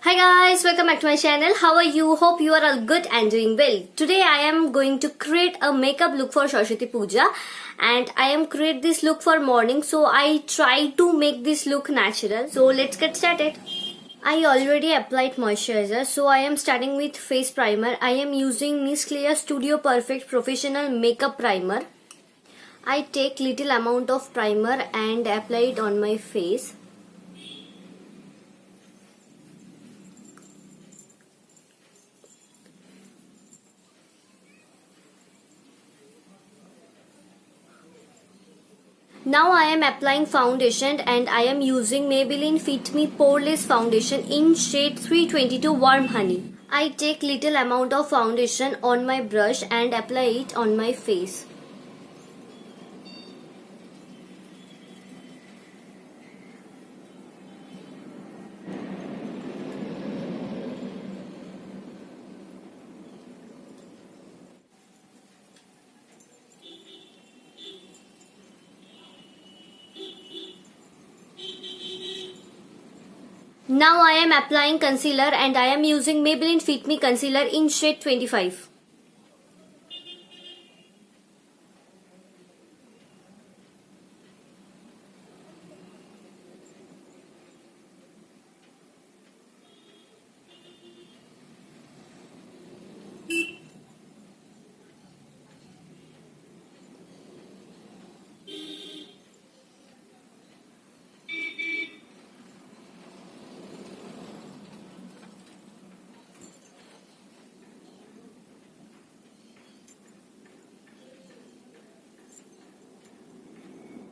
Hi guys, welcome back to my channel. How are you? Hope you are all good and doing well. Today I am going to create a makeup look for Saraswati Puja and I am create this look for morning, so I try to make this look natural. So let's get started. I already applied moisturizer, so I am starting with face primer. I am using Miss Clear Studio Perfect Professional Makeup Primer. I take little amount of primer and apply it on my face. Now I am applying foundation and I am using Maybelline Fit Me Poreless Foundation in shade 322 Warm Honey. I take little amount of foundation on my brush and apply it on my face. Now I am applying concealer and I am using Maybelline Fit Me Concealer in shade 25.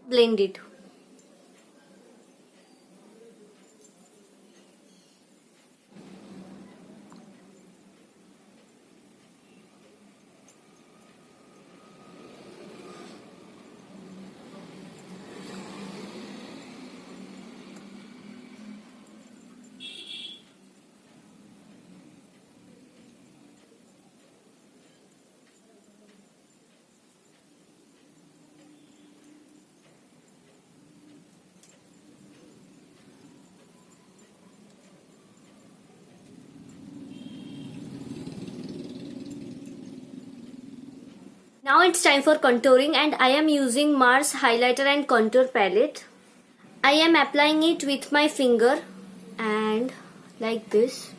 Blend it. Now it's time for contouring and I am using Mars highlighter and contour palette. I am applying it with my finger and like this.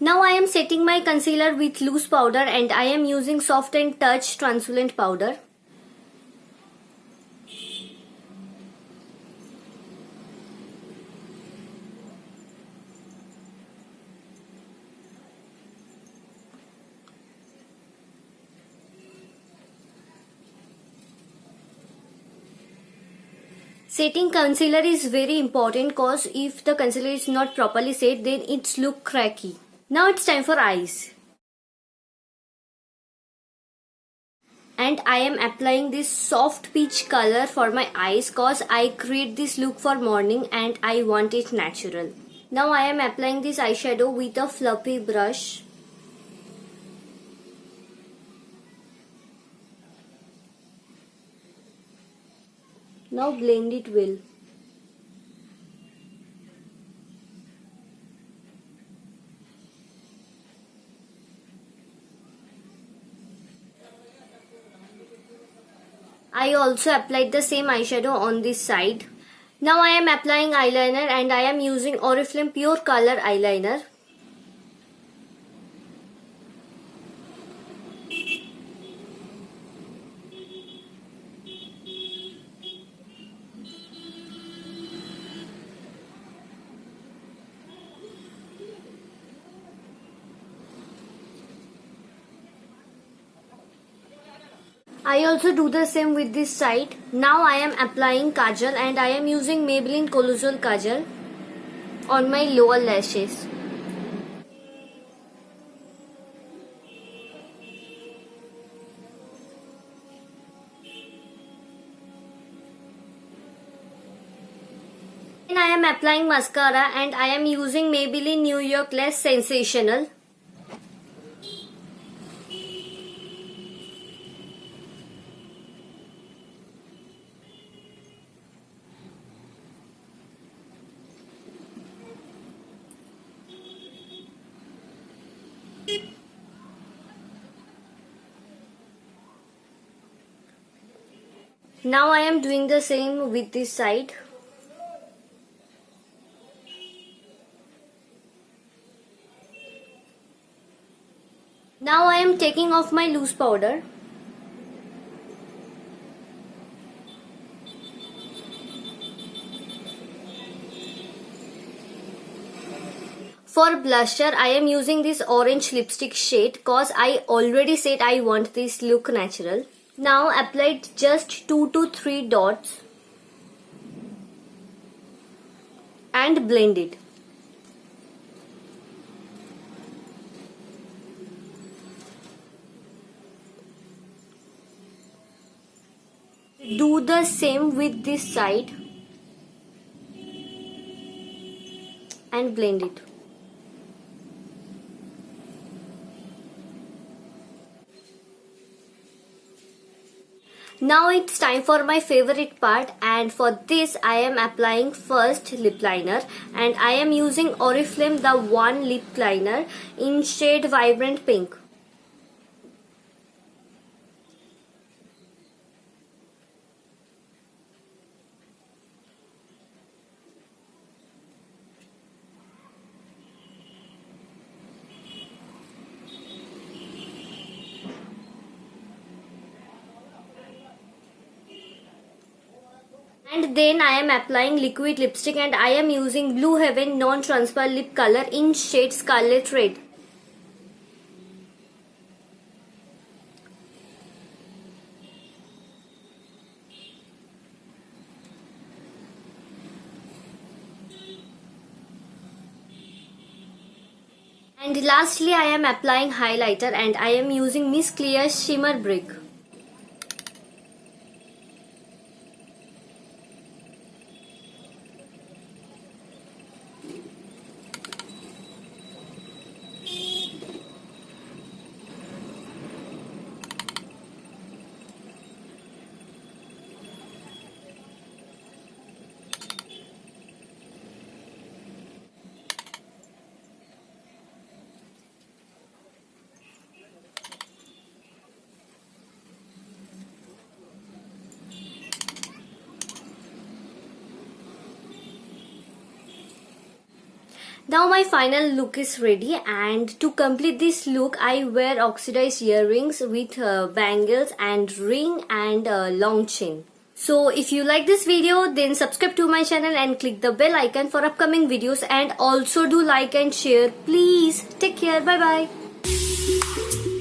Now I am setting my concealer with loose powder and I am using Soft and Touch translucent powder. Setting concealer is very important because if the concealer is not properly set, then it's look cracky. Now it's time for eyes. And I am applying this soft peach color for my eyes cause I create this look for morning and I want it natural. Now I am applying this eyeshadow with a fluffy brush. Now blend it well. I also applied the same eyeshadow on this side. Now I am applying eyeliner and I am using Oriflame Pure Color Eyeliner. I also do the same with this side. Now I am applying kajal and I am using Maybelline Colossal Kajal on my lower lashes. Then I am applying mascara and I am using Maybelline New York Lash Sensational. Now I am doing the same with this side. Now I am taking off my loose powder. For blusher, I am using this orange lipstick shade cause I already said I want this look natural. Now apply just 2 to 3 dots and blend it. Do the same with this side and blend it. Now it's time for my favorite part, and for this I am applying first lip liner and I am using Oriflame the One Lip Liner in shade Vibrant Pink. And then I am applying liquid lipstick and I am using Blue Heaven non-transparent lip color in shade Scarlet Red. And lastly I am applying highlighter and I am using Miss Clear Shimmer Brick. Now my final look is ready, and to complete this look I wear oxidized earrings with bangles and ring and long chain. So if you like this video, then subscribe to my channel and click the bell icon for upcoming videos, and also do like and share. Please take care. Bye bye.